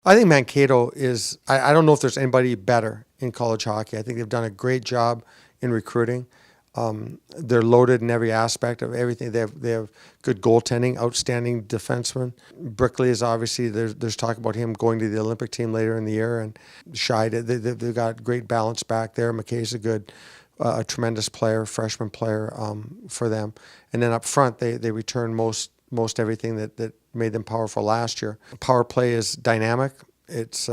I think Mankato is, I don't know if there's anybody better in college hockey. I think they've done a great job in recruiting. They're loaded in every aspect of everything. They have good goaltending, outstanding defensemen. Brickley is obviously, there's talk about him going to the Olympic team later in the year. And Scheid, they've got great balance back there. McKay's a tremendous player, freshman player for them. And then up front, they return most everything that made them powerful last year. Power play is dynamic. It's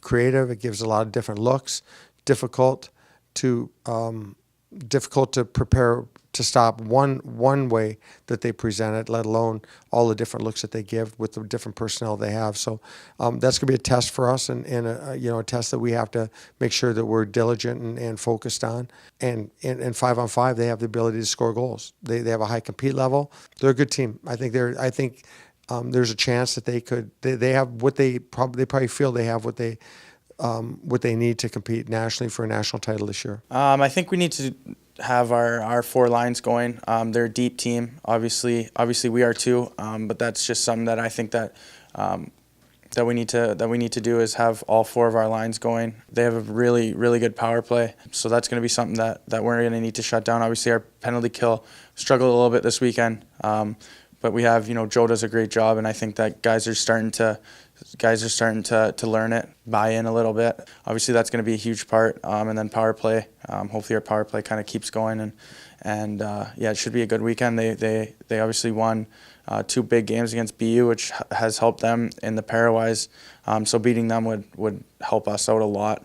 creative. It gives a lot of different looks. Difficult to prepare to stop one way that they present it, let alone all the different looks that they give with the different personnel they have. So that's going to be a test for us, and a test that we have to make sure that we're diligent and focused on. And 5-on-5, they have the ability to score goals. They have a high compete level. They're a good team. I think there's a chance that they have what they probably feel they have what they need to compete nationally for a national title this year. I think we need to have our four lines going. They're a deep team. Obviously we are too. But that's just something that I think that we need to do is have all four of our lines going. They have a really, really good power play. So that's going to be something that we're going to need to shut down. Obviously our penalty kill struggled a little bit this weekend. But we have, Joe does a great job, and I think that guys are starting to learn it, buy in a little bit. Obviously, that's going to be a huge part. And then power play. Hopefully, our power play kind of keeps going, and it should be a good weekend. They obviously won 2 big games against BU, which has helped them in the pairwise. So beating them would help us out a lot.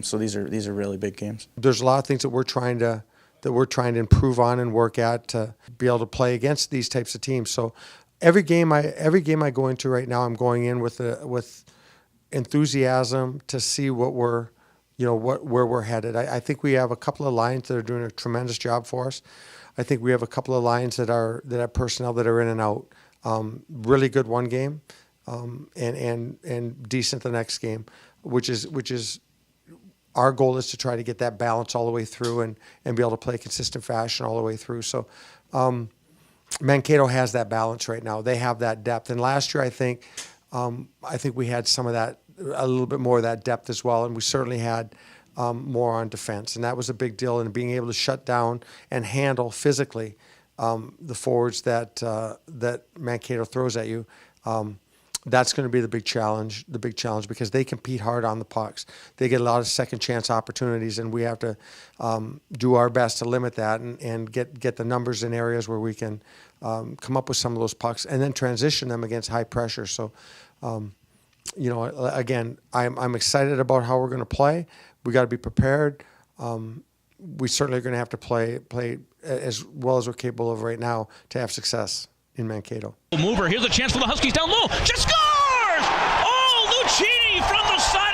So these are really big games. There's a lot of things that we're trying to improve on and work at to be able to play against these types of teams. So every game I go into right now, I'm going in with enthusiasm to see where we're headed. I think we have a couple of lines that are doing a tremendous job for us. I think we have a couple of lines that have personnel that are in and out. Really good one game, and decent the next game, which is our goal is to try to get that balance all the way through and be able to play consistent fashion all the way through. So Mankato has that balance right now. They have that depth. And last year, I think we had some of that, a little bit more of that depth as well. And we certainly had more on defense. And that was a big deal in being able to shut down and handle physically the forwards that Mankato throws at you. That's going to be the big challenge because they compete hard on the pucks. They get a lot of second chance opportunities, and we have to do our best to limit that and get the numbers in areas where we can come up with some of those pucks and then transition them against high pressure. So, again, I'm excited about how we're going to play. We got to be prepared. We certainly are going to have to play as well as we're capable of right now to have success in Mankato. Mover, here's a chance for the Huskies down low. Just scores! Oh, Lucchini from the side